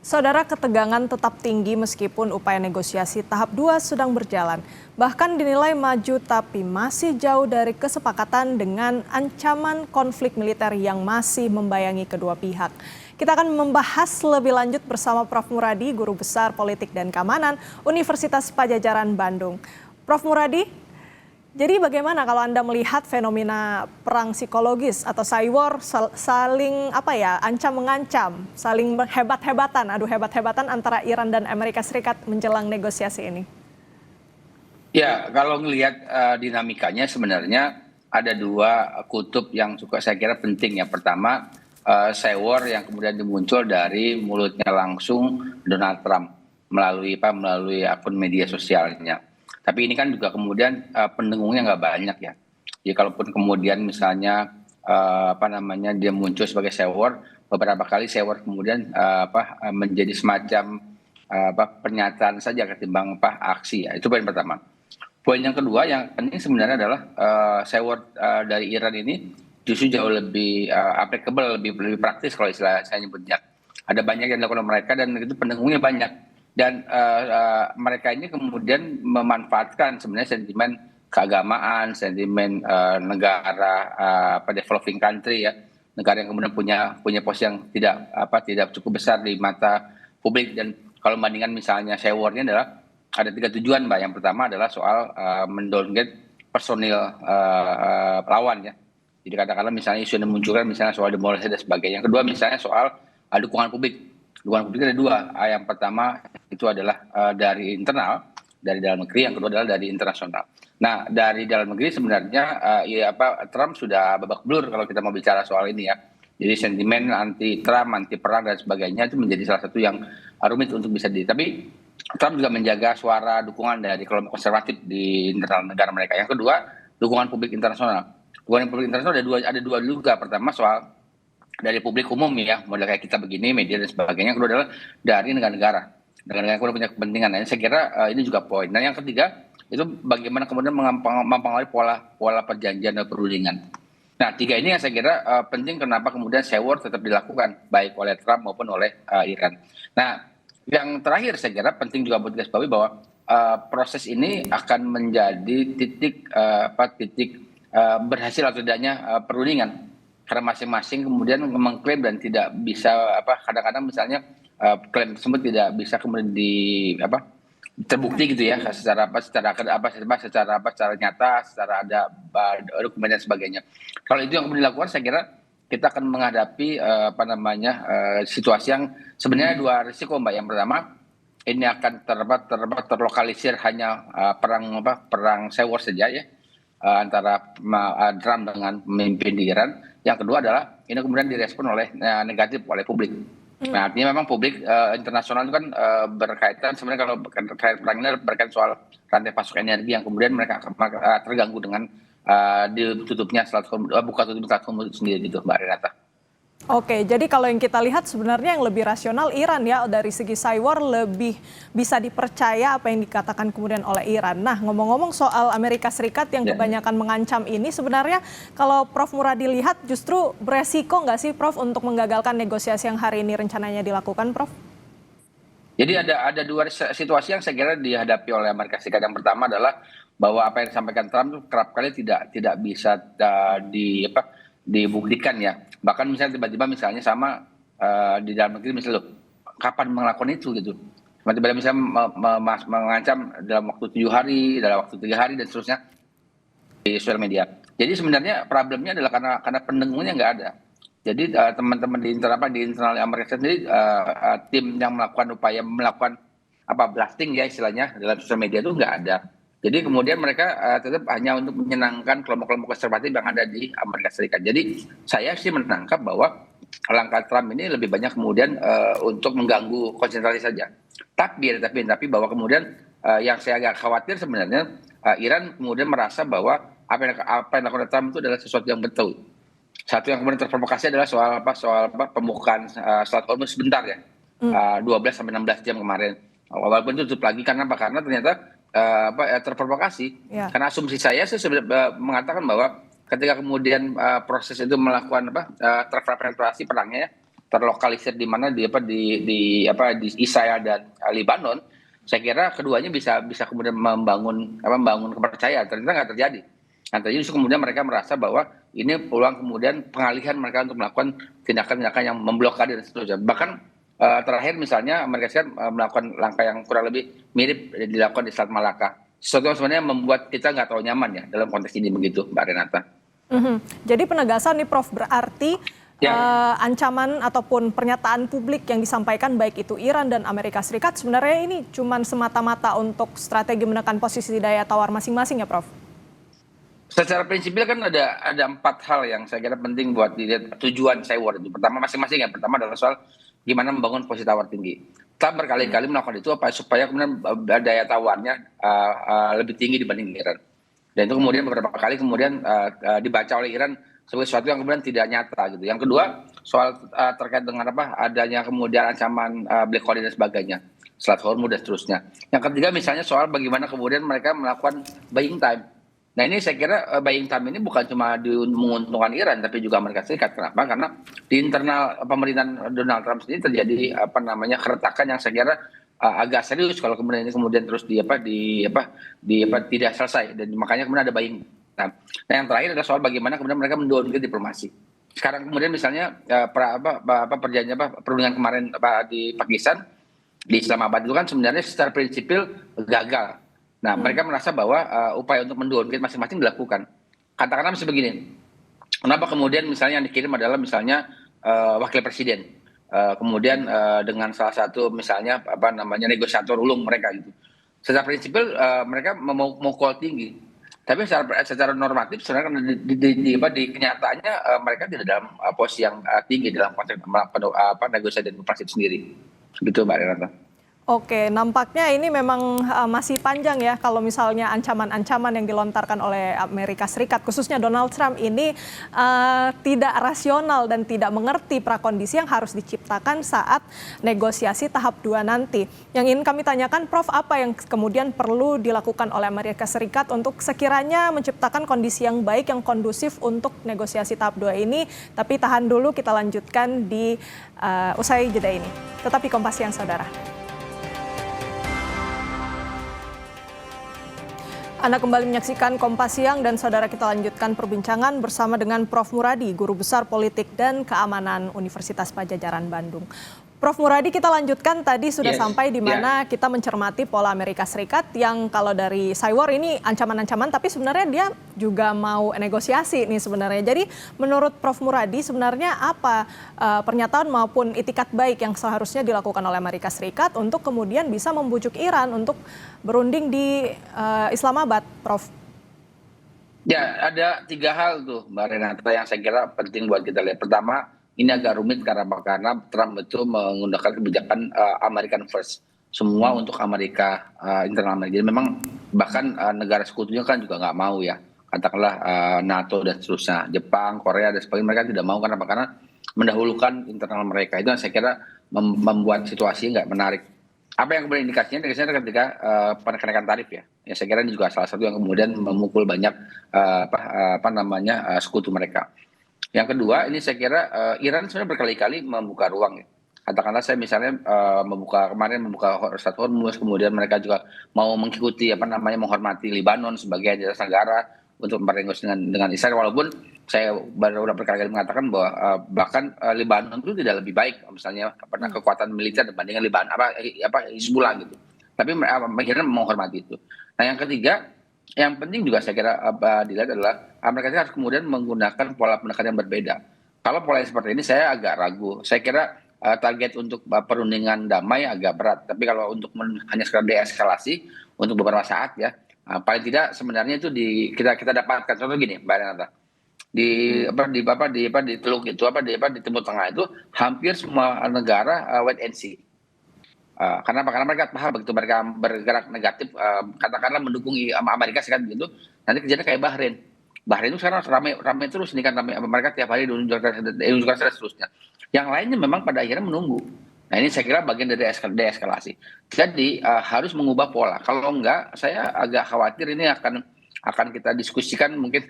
Saudara, ketegangan tetap tinggi meskipun upaya negosiasi tahap 2 sedang berjalan. Bahkan dinilai maju tapi masih jauh dari kesepakatan dengan ancaman konflik militer yang masih membayangi kedua pihak. Kita akan membahas lebih lanjut bersama Prof. Muradi, Guru Besar Politik dan Keamanan Universitas Padjadjaran Bandung. Prof. Muradi, jadi bagaimana kalau Anda melihat fenomena perang psikologis atau cyber saling ancam-mengancam, saling hebat-hebatan antara Iran dan Amerika Serikat menjelang negosiasi ini? Ya, kalau melihat dinamikanya sebenarnya ada dua kutub yang juga saya kira penting. Yang pertama, war yang kemudian muncul dari mulutnya langsung Donald Trump melalui akun media sosialnya. Tapi ini kan juga kemudian pendengungnya nggak banyak ya. Jadi kalaupun kemudian misalnya dia muncul sebagai war, beberapa kali war kemudian menjadi semacam pernyataan saja ketimbang aksi ya. Itu poin pertama. Poin yang kedua yang penting sebenarnya adalah war dari Iran ini justru jauh lebih applicable, lebih praktis kalau istilah saya nyebutnya. Ada banyak yang dilakukan mereka dan itu pendengungnya banyak. Dan mereka ini kemudian memanfaatkan sebenarnya sentimen keagamaan, sentimen negara developing country ya, negara yang kemudian punya posisi yang tidak cukup besar di mata publik. Dan kalau membandingkan misalnya war-nya adalah ada 3 tujuan, Mbak. Yang pertama adalah soal mendowngrade personil lawan ya. Jadi katakanlah misalnya isu yang dimunculkan misalnya soal demoralisasi dan sebagainya. Yang kedua misalnya soal dukungan publik. Dukungan publik ada dua. Yang pertama itu adalah dari internal, dari dalam negeri. Yang kedua adalah dari internasional. Nah, dari dalam negeri sebenarnya Trump sudah babak belur kalau kita mau bicara soal ini ya. Jadi sentimen anti Trump, anti perang dan sebagainya itu menjadi salah satu yang rumit untuk bisa Tapi Trump juga menjaga suara dukungan dari kelompok konservatif di internal negara mereka. Yang kedua, dukungan publik internasional. Dukungan publik internasional ada dua juga. Pertama soal dari publik umum ya, model kayak kita begini, media dan sebagainya. Yang kedua adalah dari negara-negara yang punya kepentingan. Nah, saya kira ini juga poin. Dan yang ketiga itu bagaimana kemudian mempengaruhi pola perjanjian dan perundingan. Nah, tiga ini yang saya kira penting kenapa kemudian war tetap dilakukan baik oleh Trump maupun oleh Iran. Nah, yang terakhir saya kira penting juga buat kita bawahi bahwa proses ini akan menjadi titik berhasil atau tidaknya perundingan. Karena masing-masing kemudian mengklaim dan tidak bisa kadang-kadang misalnya klaim tersebut tidak bisa kemudian terbukti gitu ya secara nyata, secara ada dokumen dan sebagainya. Kalau itu yang kemudian dilakukan, saya kira kita akan menghadapi situasi yang sebenarnya dua risiko, Mbak. Yang pertama, ini akan terlokalisir hanya perang war saja ya, antara Trump dengan pemimpin di Iran. Yang kedua adalah ini kemudian direspon oleh negatif oleh publik. Nah, artinya memang publik internasional itu kan berkaitan sebenarnya kalau terkait perang ini berkaitan soal rantai pasok energi yang kemudian mereka terganggu dengan ditutupnya buka tutup platform itu sendiri gitu, Mbak Renata. Oke, jadi kalau yang kita lihat sebenarnya yang lebih rasional Iran ya, dari segi cyber lebih bisa dipercaya apa yang dikatakan kemudian oleh Iran. Nah, ngomong-ngomong soal Amerika Serikat yang kebanyakan mengancam ini, sebenarnya kalau Prof. Muradi lihat justru beresiko nggak sih Prof untuk menggagalkan negosiasi yang hari ini rencananya dilakukan, Prof? Jadi ada dua situasi yang saya kira dihadapi oleh Amerika Serikat. Yang pertama adalah bahwa apa yang disampaikan Trump itu kerap kali tidak bisa dibuktikan ya. Bahkan misalnya tiba-tiba misalnya sama di dalam negeri misalnya kapan melakukan itu gitu. Tiba-tiba misalnya mengancam dalam waktu 7 hari, dalam waktu 3 hari dan seterusnya di sosial media. Jadi sebenarnya problemnya adalah karena pendengungnya nggak ada. Jadi teman-teman di internal Amerika sendiri tim yang melakukan blasting ya istilahnya dalam sosial media itu nggak ada. Jadi kemudian mereka tetap hanya untuk menyenangkan kelompok-kelompok konservatif yang ada di Amerika Serikat. Jadi saya sih menangkap bahwa langkah Trump ini lebih banyak kemudian untuk mengganggu konsentrasi saja. Tapi bahwa kemudian yang saya agak khawatir sebenarnya Iran kemudian merasa bahwa apa yang dilakukan Trump itu adalah sesuatu yang betul. Satu yang kemudian terprovokasi adalah soal pembukaan Selat Hormuz sebentar ya, 12-16 jam kemarin. Walaupun itu tutup lagi karena ternyata terprovokasi. Karena asumsi saya mengatakan bahwa ketika kemudian proses itu melakukan terfragmentasi perangnya ya, terlokalisir di mana di Israel dan Lebanon, saya kira keduanya bisa bisa kemudian membangun kepercayaan. Ternyata nggak terjadi. Nanti justru kemudian mereka merasa bahwa ini peluang kemudian pengalihan mereka untuk melakukan tindakan-tindakan yang memblokade dan seterusnya. Bahkan terakhir misalnya Amerika Serikat melakukan langkah yang kurang lebih mirip dilakukan di Selat Malaka. Sesuatu yang sebenarnya membuat kita nggak terlalu nyaman ya dalam konteks ini begitu, Mbak Renata. Jadi penegasan nih Prof berarti Ya. ancaman ataupun pernyataan publik yang disampaikan baik itu Iran dan Amerika Serikat sebenarnya ini cuma semata-mata untuk strategi menekan posisi daya tawar masing-masing ya Prof? Secara prinsipil kan ada 4 hal yang saya kira penting buat dilihat tujuan cyber itu. Pertama masing-masing ya. Pertama adalah soal gimana membangun posisi tawar tinggi. Kita berkali-kali melakukan itu supaya kemudian daya tawarnya lebih tinggi dibanding Iran. Dan itu kemudian beberapa kali kemudian dibaca oleh Iran sebagai sesuatu yang kemudian tidak nyata gitu. Yang kedua soal terkait dengan adanya kemudian ancaman black hole dan sebagainya, Selat Hormuz dan seterusnya. Yang ketiga misalnya soal bagaimana kemudian mereka melakukan buying time. Nah ini saya kira buying time ini bukan cuma menguntungkan Iran tapi juga Amerika Serikat. Kenapa? Karena di internal pemerintahan Donald Trump sendiri terjadi keretakan yang saya kira agak serius kalau kemudian ini terus tidak selesai, dan makanya kemudian ada buying. Nah yang terakhir adalah soal bagaimana kemudian mereka mendowngrade diplomasi. Sekarang kemudian misalnya perjanjian perundingan kemarin di Pakistan di Islamabad itu kan sebenarnya secara prinsipil gagal. Nah mereka merasa bahwa upaya untuk mendowngrade masing-masing dilakukan. Katakanlah misalnya begini, kenapa kemudian misalnya yang dikirim adalah misalnya wakil presiden, kemudian dengan salah satu misalnya negosiator ulung mereka gitu. Secara prinsipil mereka mau call tinggi. Tapi secara normatif sebenarnya di kenyataannya mereka tidak dalam posisi yang tinggi dalam konteks negosiasi dan diplomasi sendiri. Begitu Mbak Renata. Oke, nampaknya ini memang masih panjang ya kalau misalnya ancaman-ancaman yang dilontarkan oleh Amerika Serikat, khususnya Donald Trump ini tidak rasional dan tidak mengerti prakondisi yang harus diciptakan saat negosiasi tahap 2 nanti. Yang ingin kami tanyakan, Prof, apa yang kemudian perlu dilakukan oleh Amerika Serikat untuk sekiranya menciptakan kondisi yang baik, yang kondusif untuk negosiasi tahap 2 ini? Tapi tahan dulu, kita lanjutkan di usai jeda ini. Tetapi Kompas Siang, saudara. Anda kembali menyaksikan Kompas Siang dan saudara, kita lanjutkan perbincangan bersama dengan Prof Muradi, Guru Besar Politik dan Keamanan Universitas Padjadjaran Bandung. Prof Muradi, kita lanjutkan tadi sudah sampai di mana kita mencermati pola Amerika Serikat yang kalau dari Cywar ini ancaman-ancaman tapi sebenarnya dia juga mau negosiasi nih sebenarnya. Jadi menurut Prof Muradi sebenarnya apa pernyataan maupun itikat baik yang seharusnya dilakukan oleh Amerika Serikat untuk kemudian bisa membujuk Iran untuk berunding di Islamabad, Prof? Ya, ada 3 hal tuh Mbak Renata yang saya kira penting buat kita lihat. Pertama, ini agak rumit karena Trump itu menggunakan kebijakan American First, semua untuk Amerika, internal Amerika. Jadi memang bahkan negara sekutunya kan juga nggak mau ya, katakanlah NATO dan seterusnya, Jepang, Korea dan sebagainya, mereka tidak mau karena mendahulukan internal mereka. Itu yang saya kira membuat situasi nggak menarik. Apa yang kemudian indikasinya ketika kenaikan tarif ya. Ya saya kira ini juga salah satu yang kemudian memukul banyak sekutu mereka. Yang kedua, ini saya kira Iran sebenarnya berkali-kali membuka ruang ya. Katakanlah saya misalnya kemarin membuka Selat Hormuz, kemudian mereka juga mau mengikuti menghormati Lebanon sebagai jelas negara untuk bernegosiasi dengan Israel, walaupun saya baru berkali-kali mengatakan bahwa bahkan Lebanon itu tidak lebih baik misalnya kekuatan militer dibandingkan Hizbullah gitu. Tapi mereka menghormati itu. Nah yang ketiga, yang penting juga saya kira dilihat adalah Amerika harus kemudian menggunakan pola pendekatan yang berbeda. Kalau pola yang seperti ini saya agak ragu. Saya kira target untuk perundingan damai agak berat. Tapi kalau untuk hanya sekedar deeskalasi untuk beberapa saat ya, paling tidak sebenarnya itu kita dapatkan. Contoh gini, Mbak Renata, di Teluk itu di Timur Tengah itu hampir semua negara wait and see. Karena mereka paham begitu mereka bergerak negatif, katakanlah mendukung Amerika Serikat begitu, nanti kejadian kayak Bahrain. Bahrain itu sekarang ramai terus nih kan, mereka tiap hari diunjukkan seterusnya. Yang lainnya memang pada akhirnya menunggu. Nah ini saya kira bagian dari deeskalasi. Jadi harus mengubah pola. Kalau enggak, saya agak khawatir ini akan kita diskusikan mungkin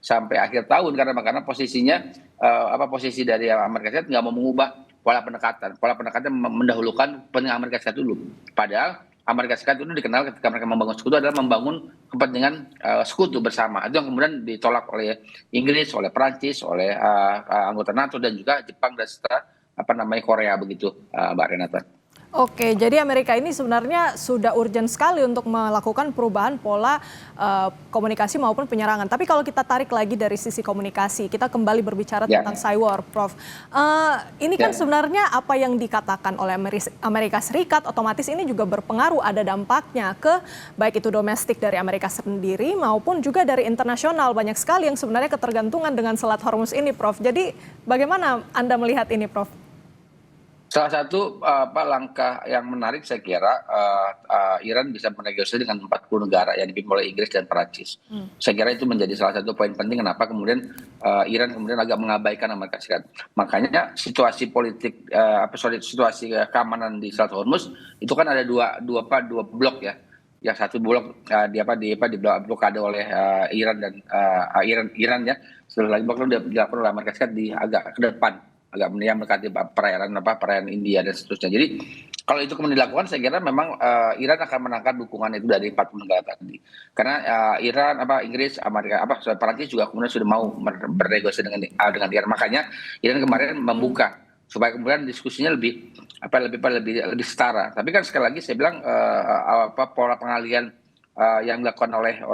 sampai akhir tahun karena posisinya posisi dari Amerika Serikat nggak mau mengubah Pola pendekatan mendahulukan kepentingan Amerika Serikat dulu. Padahal Amerika Serikat itu dikenal ketika mereka membangun sekutu adalah membangun kepentingan sekutu bersama. Itu yang kemudian ditolak oleh Inggris, oleh Prancis, oleh anggota NATO dan juga Jepang dan setelah Korea begitu, Mbak Renata. Oke, jadi Amerika ini sebenarnya sudah urgent sekali untuk melakukan perubahan pola komunikasi maupun penyerangan. Tapi kalau kita tarik lagi dari sisi komunikasi, kita kembali berbicara tentang cyber, Prof. Ini kan sebenarnya apa yang dikatakan oleh Amerika Serikat, otomatis ini juga berpengaruh, ada dampaknya ke baik itu domestik dari Amerika sendiri maupun juga dari internasional. Banyak sekali yang sebenarnya ketergantungan dengan Selat Hormuz ini, Prof. Jadi bagaimana Anda melihat ini, Prof? Salah satu langkah yang menarik saya kira Iran bisa bernegosiasi dengan 40 negara yang dipimpin oleh Inggris dan Perancis. Saya kira itu menjadi salah satu poin penting kenapa kemudian Iran kemudian agak mengabaikan Amerika Serikat. Makanya situasi politik situasi keamanan di Selat Hormuz itu kan ada dua blok ya. Yang satu blok di blokade oleh Iran dan Iran ya. Setelah lagi blok itu dilakukan oleh Amerika Serikat di agak ke depan, agak mendekati perairan India dan seterusnya. Jadi kalau itu kemudian dilakukan, saya kira memang Iran akan menangkap dukungan itu dari 40 negara tadi. Karena Iran, Inggris, Amerika, Perancis juga kemudian sudah mau bernegosiasi dengan Iran. Makanya Iran kemarin membuka supaya kemudian diskusinya lebih setara. Tapi kan sekali lagi saya bilang pola pengalihan yang dilakukan oleh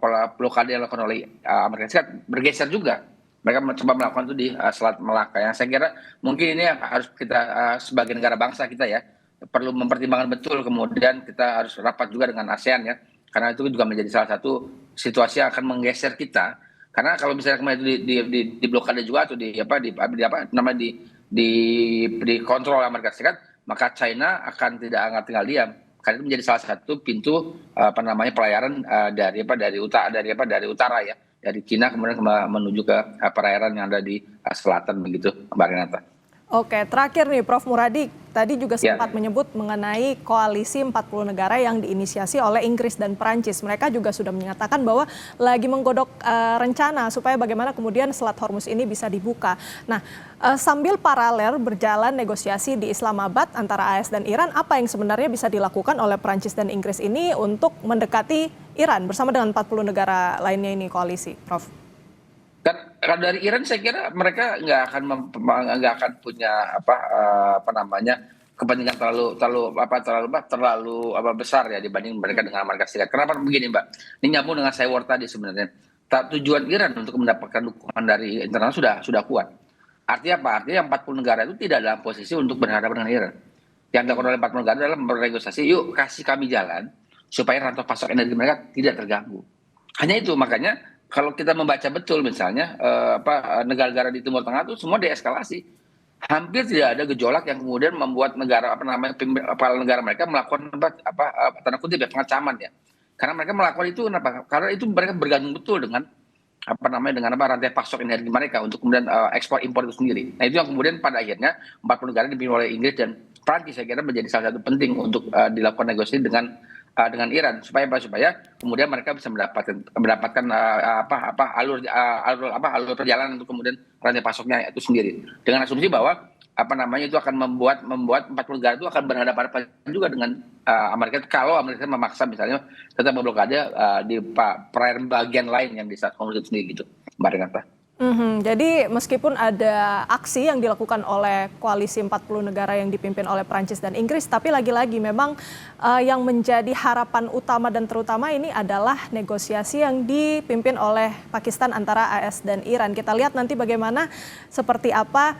pola blokade yang dilakukan oleh Amerika Serikat bergeser juga. Mereka mencoba melakukan itu di Selat Melaka. Yang saya kira mungkin ini yang harus kita sebagai negara bangsa kita ya perlu mempertimbangkan betul, kemudian kita harus rapat juga dengan ASEAN ya, karena itu juga menjadi salah satu situasi yang akan menggeser kita. Karena kalau misalnya kemarin di blokade juga atau dikontrol oleh Amerika Serikat, maka China akan tidak tinggal diam. Karena itu menjadi salah satu pintu pelayaran dari utara ya. Dari Cina kemudian menuju ke perairan yang ada di selatan begitu, Mbak Renata. Oke, terakhir nih Prof. Muradi, tadi juga sempat menyebut mengenai koalisi 40 negara yang diinisiasi oleh Inggris dan Perancis. Mereka juga sudah menyatakan bahwa lagi menggodok rencana supaya bagaimana kemudian Selat Hormuz ini bisa dibuka. Nah, sambil paralel berjalan negosiasi di Islamabad antara AS dan Iran, apa yang sebenarnya bisa dilakukan oleh Perancis dan Inggris ini untuk mendekati Iran bersama dengan 40 negara lainnya ini koalisi, Prof? Kan dari Iran saya kira mereka nggak akan punya kepentingan terlalu besar ya dibanding mereka dengan Amerika Serikat. Kenapa begini, Mbak? Ini nyambung dengan saya tadi sebenarnya. Tujuan Iran untuk mendapatkan dukungan dari internasional sudah kuat. Artinya apa? Artinya 40 negara itu tidak dalam posisi untuk berhadapan dengan Iran. Yang dilakukan oleh 40 negara adalah bernegosiasi, yuk kasih kami jalan supaya rantai pasok energi mereka tidak terganggu. Hanya itu, makanya kalau kita membaca betul misalnya negara-negara di Timur Tengah itu semua deeskalasi. Hampir tidak ada gejolak yang kemudian membuat negara kepala negara mereka melakukan tanda kutip ya pengancaman ya. Karena mereka melakukan itu kenapa? Karena itu mereka bergantung betul dengan rantai pasok energi mereka untuk kemudian ekspor impor itu sendiri. Nah, itu yang kemudian pada akhirnya 40 negara dipimpin oleh Inggris dan Prancis saya kira menjadi salah satu penting untuk dilakukan negosiasi dengan Iran supaya kemudian mereka bisa mendapatkan alur perjalanan untuk kemudian rantai pasoknya itu sendiri, dengan asumsi bahwa itu akan membuat 40 negara itu akan berhadapan juga dengan Amerika kalau Amerika memaksa misalnya tetap memblokade di perairan bagian lain yang di Selat Hormuz itu sendiri gitu, Mbak Renata. Jadi meskipun ada aksi yang dilakukan oleh koalisi 40 negara yang dipimpin oleh Perancis dan Inggris, tapi lagi-lagi memang yang menjadi harapan utama dan terutama ini adalah negosiasi yang dipimpin oleh Pakistan antara AS dan Iran. Kita lihat nanti bagaimana seperti apa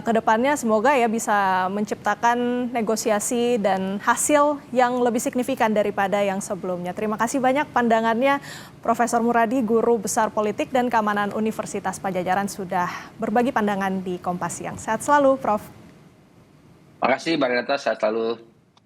ke depannya, semoga ya bisa menciptakan negosiasi dan hasil yang lebih signifikan daripada yang sebelumnya. Terima kasih banyak pandangannya Profesor Muradi, Guru Besar Politik dan Keamanan Universitas Padjadjaran sudah berbagi pandangan di Kompas Siang. Sehat selalu, Prof. Terima kasih, Mbak Renata. Sehat selalu.